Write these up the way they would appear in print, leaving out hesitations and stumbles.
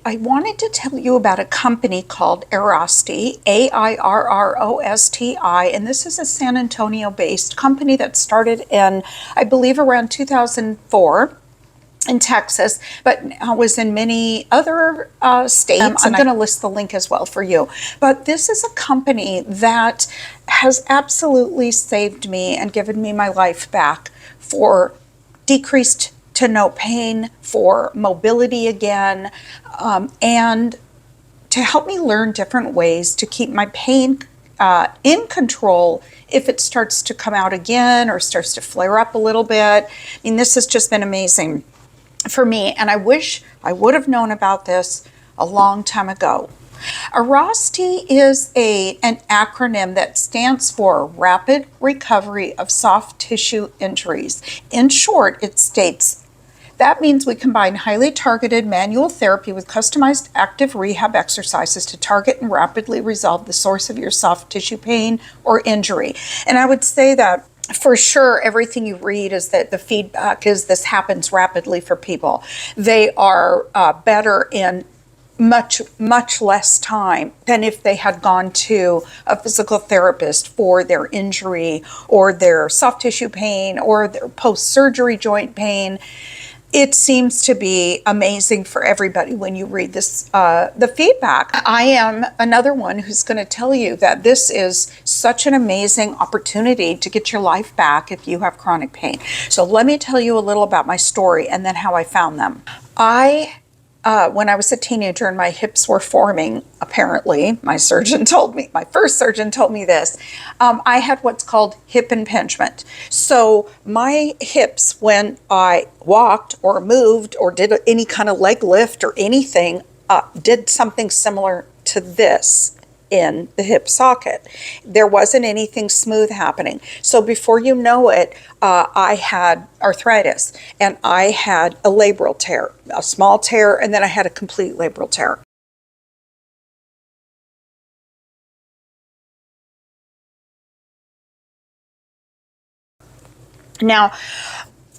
I wanted to tell you about a company called Airrosti, Airrosti, and this is a San Antonio-based company that started in, I believe, around 2004 in Texas, but was in many other states. I'm going to list the link as well for you. But this is a company that has absolutely saved me and given me my life back for decreased to no pain, for mobility again, and to help me learn different ways to keep my pain in control if it starts to come out again or starts to flare up a little bit. I mean, this has just been amazing for me, and I wish I would have known about this a long time ago. Airrosti is an acronym that stands for Rapid Recovery of Soft Tissue Injuries. In short, it states, that means we combine highly targeted manual therapy with customized active rehab exercises to target and rapidly resolve the source of your soft tissue pain or injury. And I would say that for sure, everything you read is that the feedback is this happens rapidly for people. They are better in much less time than if they had gone to a physical therapist for their injury or their soft tissue pain or their post-surgery joint pain. It seems to be amazing for everybody when you read this, the feedback. I am another one who's going to tell you that this is such an amazing opportunity to get your life back if you have chronic pain. So let me tell you a little about my story and then how I found them. When I was a teenager and my hips were forming, apparently, my first surgeon told me this, I had what's called hip impingement. So my hips, when I walked or moved or did any kind of leg lift or anything, did something similar to this in the hip socket. There wasn't anything smooth happening. So before you know it, I had arthritis and I had a labral tear, a small tear, and then I had a complete labral tear. Now,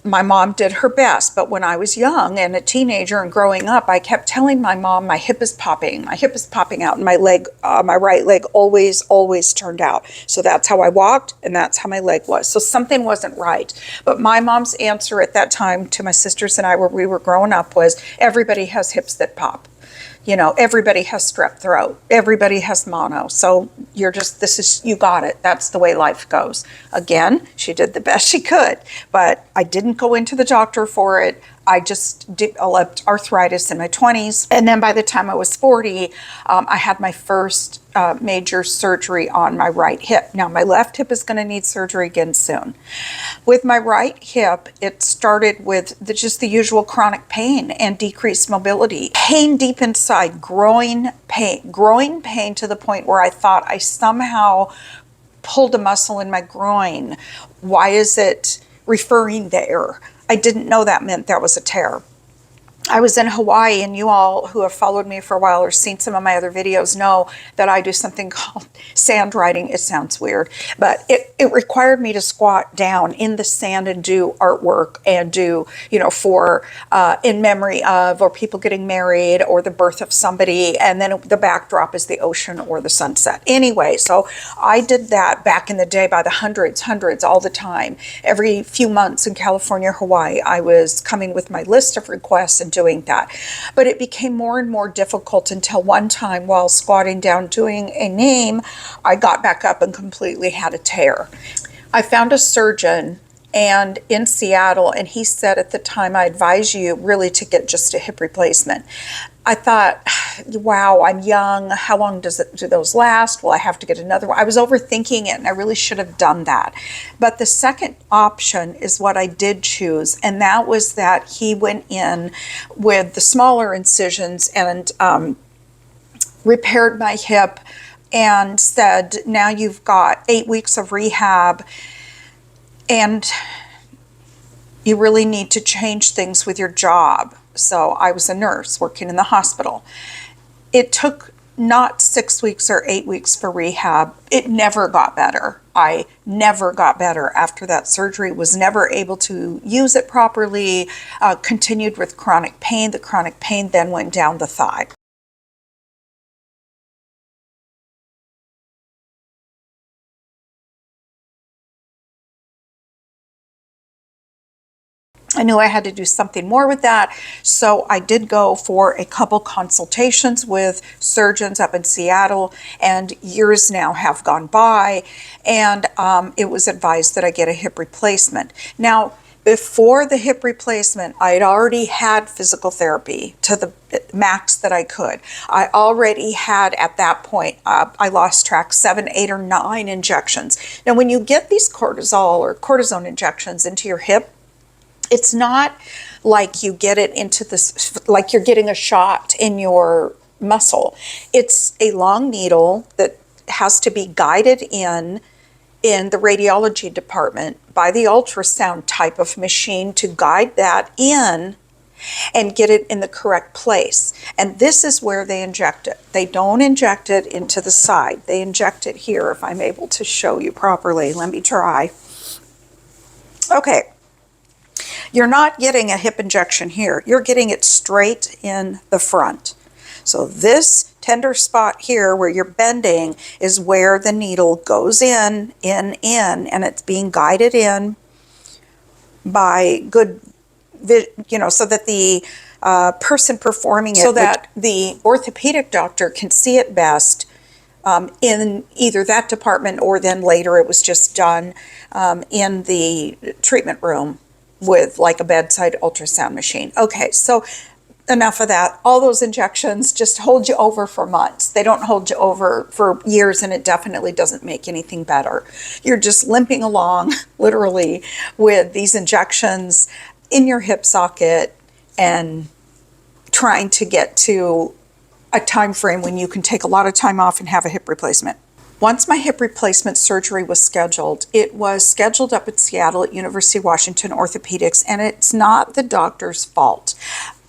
my mom did her best, but when I was young and a teenager and growing up, I kept telling my mom, my hip is popping out, and my leg, my right leg always turned out. So that's how I walked, and that's how my leg was. So something wasn't right. But my mom's answer at that time to my sisters and I, where we were growing up, was everybody has hips that pop. You know, everybody has strep throat. Everybody has mono. So you got it. That's the way life goes. Again, she did the best she could, but I didn't go into the doctor for it. I just developed arthritis in my 20s. And then by the time I was 40, I had my first major surgery on my right hip. Now, my left hip is going to need surgery again soon. With my right hip, it started with just the usual chronic pain and decreased mobility. Pain deep inside, growing pain to the point where I thought I somehow pulled a muscle in my groin. Why is it referring there? I didn't know that meant that was a tear. I was in Hawaii, and you all who have followed me for a while or seen some of my other videos know that I do something called sand writing. It sounds weird, but it required me to squat down in the sand and do artwork and do, for in memory of, or people getting married or the birth of somebody, and then the backdrop is the ocean or the sunset. Anyway, so I did that back in the day by the hundreds all the time. Every few months in California, Hawaii, I was coming with my list of requests and doing that. But it became more and more difficult until one time while squatting down doing a name, I got back up and completely had a tear. I found a surgeon and in Seattle, and he said at the time, I advise you really to get just a hip replacement. I thought, wow, I'm young. How long do those last? Well, I have to get another one. I was overthinking it, and I really should have done that. But the second option is what I did choose, and that was that he went in with the smaller incisions and repaired my hip and said, now you've got 8 weeks of rehab, and you really need to change things with your job. So I was a nurse working in the hospital. It took not 6 weeks or 8 weeks for rehab. It never got better. I never got better after that surgery, was never able to use it properly, continued with chronic pain. The chronic pain then went down the thigh. I knew I had to do something more with that, so I did go for a couple consultations with surgeons up in Seattle, and years now have gone by, and it was advised that I get a hip replacement. Now, before the hip replacement, I had already had physical therapy to the max that I could. I already had, at that point, I lost track, 7, 8, or 9 injections. Now, when you get these cortisol or cortisone injections into your hip, it's not like you get it into this, like you're getting a shot in your muscle. It's a long needle that has to be guided in the radiology department by the ultrasound type of machine to guide that in and get it in the correct place. And this is where they inject it. They don't inject it into the side. They inject it here, if I'm able to show you properly. Let me try. Okay. You're not getting a hip injection here. You're getting it straight in the front. So this tender spot here where you're bending is where the needle goes in, and it's being guided in by good, so that the person performing it, so that the orthopedic doctor can see it best in either that department, or then later it was just done in the treatment room with like a bedside ultrasound machine. Okay, so enough of that. All those injections just hold you over for months. They don't hold you over for years, and it definitely doesn't make anything better. You're just limping along, literally, with these injections in your hip socket and trying to get to a time frame when you can take a lot of time off and have a hip replacement. Once my hip replacement surgery was scheduled, it was scheduled up at Seattle at University of Washington Orthopedics, and it's not the doctor's fault.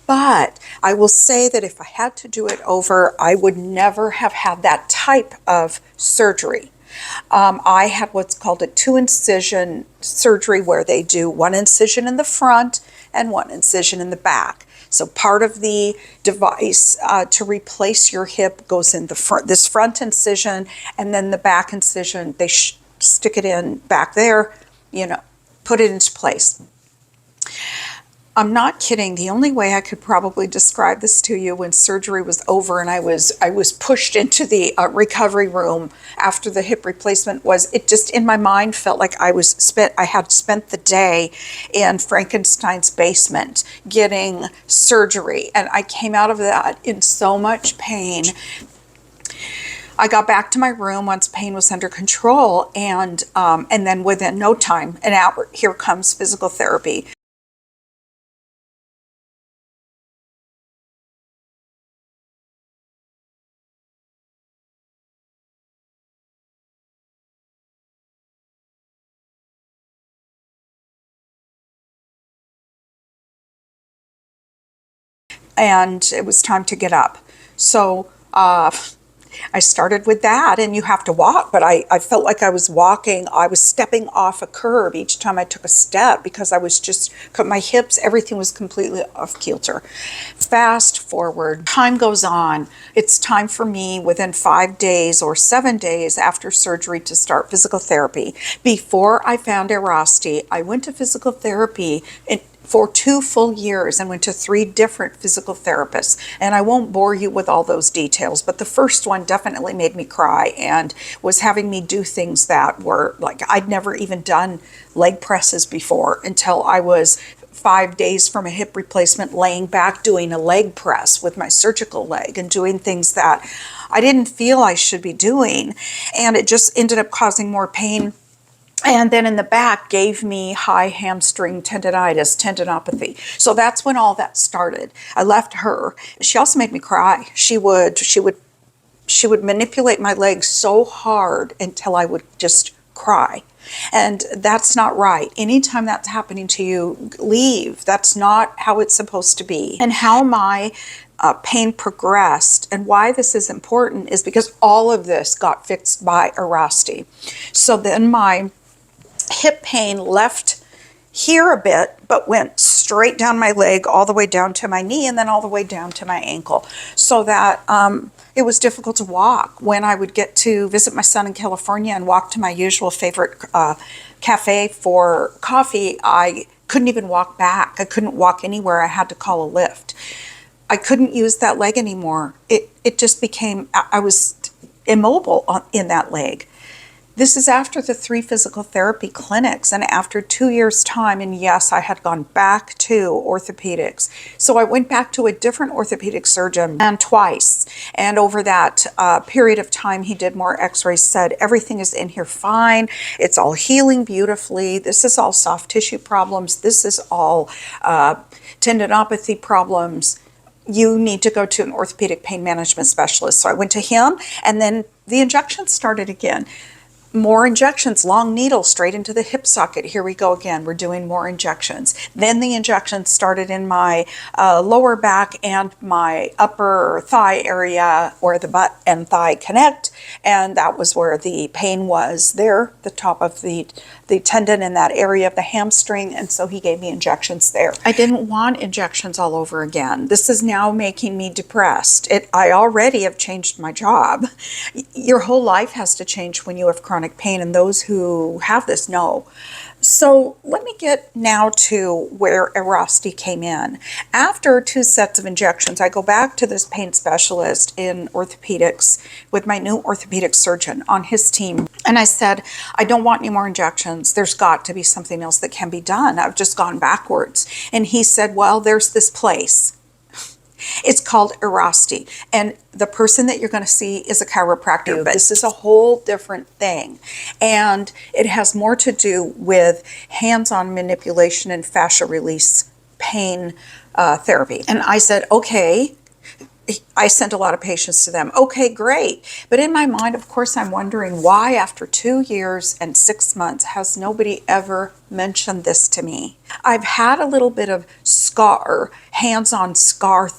But I will say that if I had to do it over, I would never have had that type of surgery. I had what's called a 2-incision surgery, where they do 1 incision in the front and 1 incision in the back. So part of the device to replace your hip goes in the front, this front incision, and then the back incision, they stick it in back there, put it into place. I'm not kidding. The only way I could probably describe this to you when surgery was over and I was pushed into the recovery room after the hip replacement was, it just in my mind felt like I had spent the day in Frankenstein's basement getting surgery, and I came out of that in so much pain. I got back to my room once pain was under control, and then within no time, an hour, here comes physical therapy. And it was time to get up. So I started with that, and you have to walk, but I felt like I was walking. I was stepping off a curb each time I took a step, because I was just, my hips, everything was completely off kilter. Fast forward, time goes on. It's time for me within 5 days or 7 days after surgery to start physical therapy. Before I found Airrosti, I went to physical therapy for 2 full years and went to 3 different physical therapists. And I won't bore you with all those details, but the first one definitely made me cry and was having me do things that were like, I'd never even done leg presses before until I was 5 days from a hip replacement, laying back doing a leg press with my surgical leg and doing things that I didn't feel I should be doing. And it just ended up causing more pain. And then in the back gave me high hamstring tendonitis, tendinopathy. So that's when all that started. I left her. She also made me cry. She would manipulate my legs so hard until I would just cry. And that's not right. Anytime that's happening to you, leave. That's not how it's supposed to be. And how my pain progressed and why this is important is because all of this got fixed by Airrosti. So then my hip pain left here a bit, but went straight down my leg, all the way down to my knee, and then all the way down to my ankle. So that it was difficult to walk. When I would get to visit my son in California and walk to my usual favorite cafe for coffee, I couldn't even walk back. I couldn't walk anywhere. I had to call a lift. I couldn't use that leg anymore. It just became, I was immobile in that leg. This is after the 3 physical therapy clinics and after 2 years' time. And yes, I had gone back to orthopedics. So I went back to a different orthopedic surgeon and twice. And over that period of time, he did more x-rays, said, everything is in here fine. It's all healing beautifully. This is all soft tissue problems. This is all tendinopathy problems. You need to go to an orthopedic pain management specialist. So I went to him, and then the injections started again. More injections, long needle straight into the hip socket. Here we go again. We're doing more injections. Then the injections started in my lower back and my upper thigh area where the butt and thigh connect. And that was where the pain was there, the top of the tendon in that area of the hamstring. And so he gave me injections there. I didn't want injections all over again. This is now making me depressed. I already have changed my job. Your whole life has to change when you have chronic pain, and those who have this know. So let me get now to where Airrosti came in. After 2 sets of injections, I go back to this pain specialist in orthopedics with my new orthopedic surgeon on his team. And I said, I don't want any more injections. There's got to be something else that can be done. I've just gone backwards. And he said, well, there's this place. It's called Airrosti, and the person that you're going to see is a chiropractor, but this is a whole different thing, and it has more to do with hands-on manipulation and fascia release pain therapy. And I said, okay. I sent a lot of patients to them. Okay, great. But in my mind, of course, I'm wondering why after 2 years and 6 months has nobody ever mentioned this to me. I've had a little bit of scar, hands-on scar,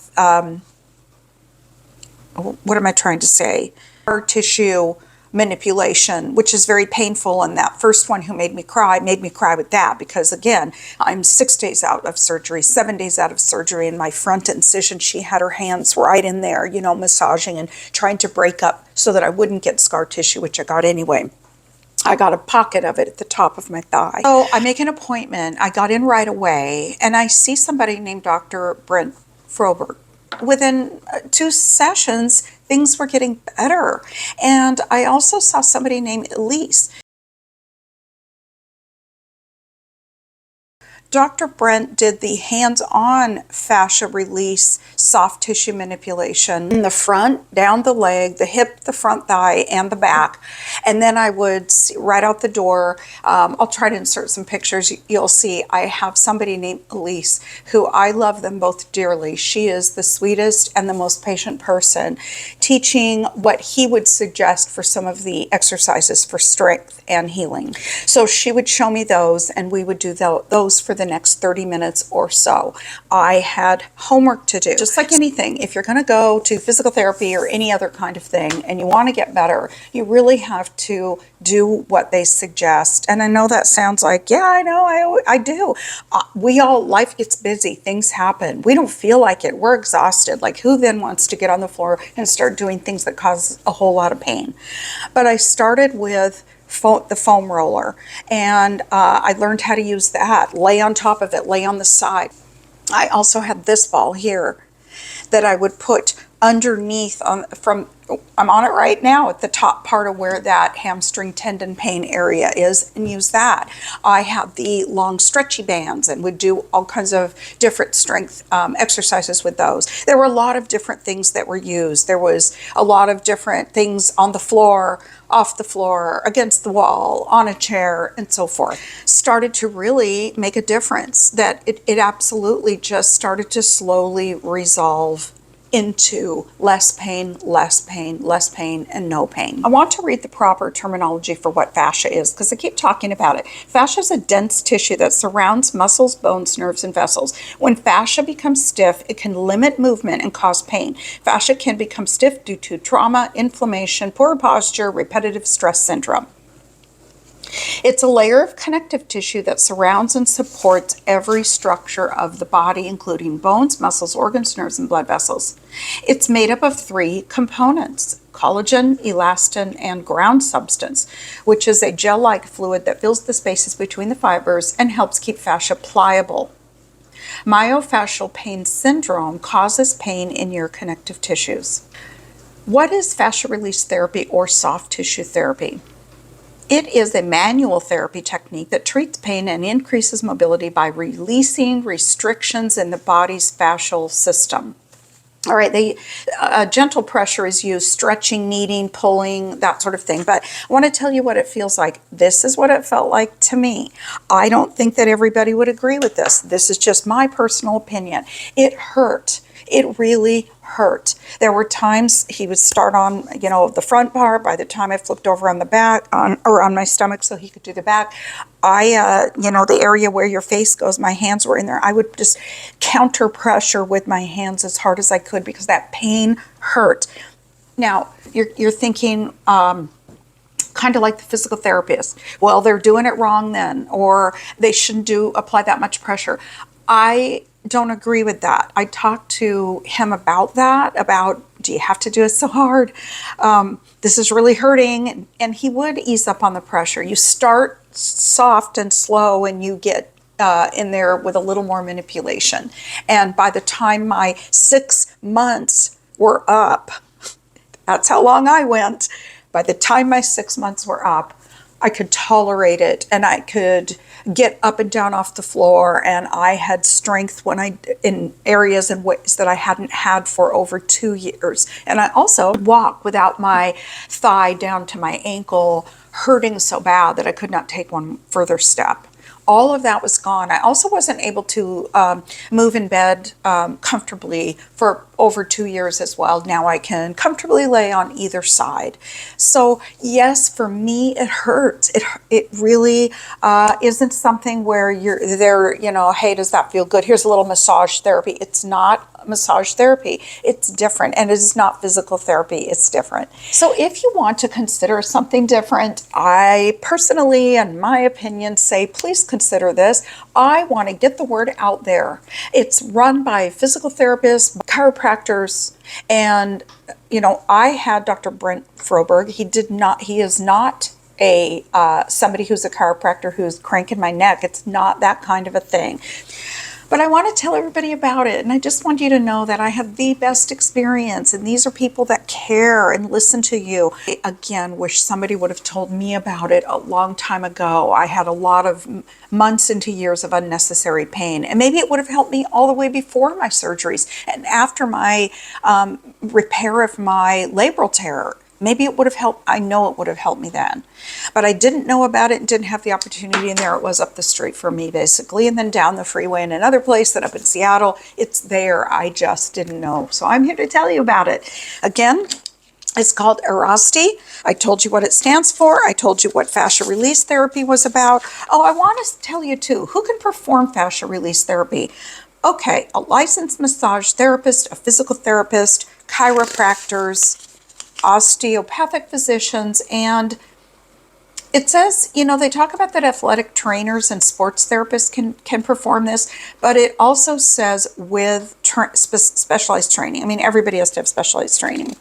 what am I trying to say? Scar tissue manipulation, which is very painful. And that first one who made me cry with that, because again, I'm 6 days out of surgery, 7 days out of surgery, and my front incision, she had her hands right in there, you know, massaging and trying to break up so that I wouldn't get scar tissue, which I got anyway. I got a pocket of it at the top of my thigh. So I make an appointment. I got in right away, and I see somebody named Dr. Brent Froberg. Within 2 sessions, things were getting better. And I also saw somebody named Elise. Dr. Brent did the hands-on fascia release, soft tissue manipulation in the front, down the leg, the hip, the front thigh, and the back. And then I would see right out the door, I'll try to insert some pictures. You'll see I have somebody named Elise, who I love them both dearly. She is the sweetest and the most patient person, teaching what he would suggest for some of the exercises for strength and healing. So she would show me those, and we would do those for the next 30 minutes or so. I had homework to do. Just like anything, if you're going to go to physical therapy or any other kind of thing and you want to get better, you really have to do what they suggest. And I know that sounds like, yeah, I know, I do. Life gets busy, things happen. We don't feel like it. We're exhausted. Like, who then wants to get on the floor and start doing things that cause a whole lot of pain? But I started with the foam roller, and I learned how to use that, lay on top of it, lay on the side. I also had this ball here that I would put underneath I'm on it right now at the top part of where that hamstring tendon pain area is, and use that. I have the long stretchy bands and would do all kinds of different strength exercises with those. There were a lot of different things that were used. There was a lot of different things on the floor, off the floor, against the wall, on a chair, and so forth. Started to really make a difference, that it absolutely just started to slowly resolve into less pain, less pain, less pain, and no pain. I want to read the proper terminology for what fascia is, because I keep talking about it. Fascia is a dense tissue that surrounds muscles, bones, nerves, and vessels. When fascia becomes stiff, it can limit movement and cause pain. Fascia can become stiff due to trauma, inflammation, poor posture, repetitive stress syndrome. It's a layer of connective tissue that surrounds and supports every structure of the body, including bones, muscles, organs, nerves, and blood vessels. It's made up of 3 components: collagen, elastin, and ground substance, which is a gel-like fluid that fills the spaces between the fibers and helps keep fascia pliable. Myofascial pain syndrome causes pain in your connective tissues. What is fascia release therapy or soft tissue therapy? It is a manual therapy technique that treats pain and increases mobility by releasing restrictions in the body's fascial system. All right, gentle pressure is used, stretching, kneading, pulling, that sort of thing. But I want to tell you what it feels like. This is what it felt like to me. I don't think that everybody would agree with this. This is just my personal opinion. It hurt. It really hurt. There were times he would start on, the front bar. By the time I flipped over on the back, on my stomach so he could do the back, the area where your face goes, my hands were in there. I would just counter pressure with my hands as hard as I could because that pain hurt. Now, you're thinking, kind of like the physical therapist. Well, they're doing it wrong then, or they shouldn't apply that much pressure. I don't agree with that. I talked to him about that, do you have to do it so hard? This is really hurting. And he would ease up on the pressure. You start soft and slow and you get in there with a little more manipulation. And by the time my 6 months were up, that's how long I went. By the time my 6 months were up, I could tolerate it and I could get up and down off the floor, and I had strength in areas and ways that I hadn't had for over 2 years. And I also walk without my thigh down to my ankle hurting so bad that I could not take one further step. All of that was gone. I also wasn't able to move in bed comfortably for over 2 years as well. Now I can comfortably lay on either side. So yes, for me, it hurts. It really isn't something where you're there, hey, does that feel good? Here's a little massage therapy. It's not massage therapy. It's different, and it is not physical therapy. It's different. So if you want to consider something different, I personally, in my opinion, say please consider this. I want to get the word out there. It's run by physical therapists, chiropractors, and I had Dr. Brent Froberg. He is not somebody who's a chiropractor who's cranking my neck. It's not that kind of a thing. But I want to tell everybody about it, and I just want you to know that I have the best experience, and these are people that care and listen to you. I, again, wish somebody would have told me about it a long time ago. I had a lot of months into years of unnecessary pain, and maybe it would have helped me all the way before my surgeries and after my repair of my labral tear. Maybe it would have helped. I know it would have helped me then. But I didn't know about it and didn't have the opportunity. And there it was up the street from me, basically. And then down the freeway in another place, then up in Seattle. It's there. I just didn't know. So I'm here to tell you about it. Again, it's called Airrosti. I told you what it stands for. I told you what fascia release therapy was about. Oh, I want to tell you too, who can perform fascia release therapy? Okay, a licensed massage therapist, a physical therapist, chiropractors, osteopathic physicians, and it says, they talk about that athletic trainers and sports therapists can perform this, but it also says with specialized training. I mean, everybody has to have specialized training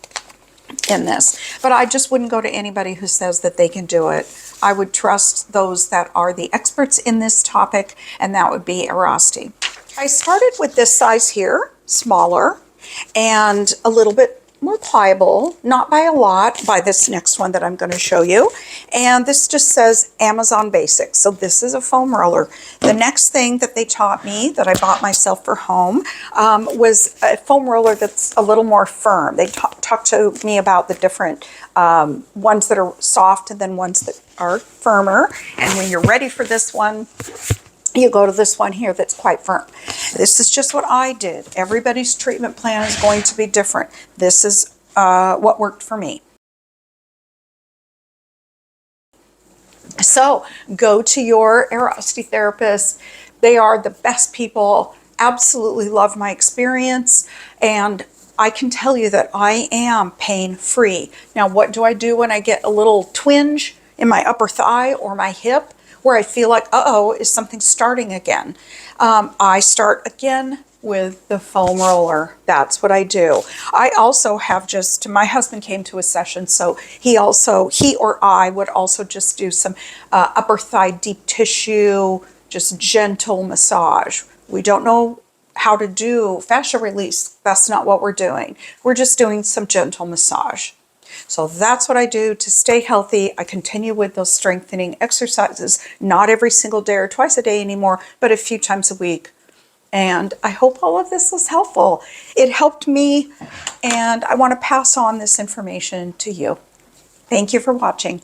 in this, but I just wouldn't go to anybody who says that they can do it. I would trust those that are the experts in this topic, and that would be Airrosti. I started with this size here, smaller, and a little bit more pliable, not by a lot, by this next one that I'm going to show you. And this just says Amazon Basics. So this is a foam roller. The next thing that they taught me that I bought myself for home was a foam roller that's a little more firm. They talked to me about the different ones that are soft and then ones that are firmer. And when you're ready for this one, you go to this one here that's quite firm. This is just what I did. Everybody's treatment plan is going to be different. This is what worked for me. So go to your Airrosti therapist. They are the best people. Absolutely love my experience. And I can tell you that I am pain-free. Now, what do I do when I get a little twinge in my upper thigh or my hip, where I feel like, uh-oh, is something starting again? I start again with the foam roller. That's what I do. I also have just, my husband came to a session, so he or I would also just do some upper thigh deep tissue, just gentle massage. We don't know how to do fascia release. That's not what we're doing. We're just doing some gentle massage. So that's what I do to stay healthy. I continue with those strengthening exercises, not every single day or twice a day anymore, but a few times a week. And I hope all of this was helpful. It helped me, and I want to pass on this information to you. Thank you for watching.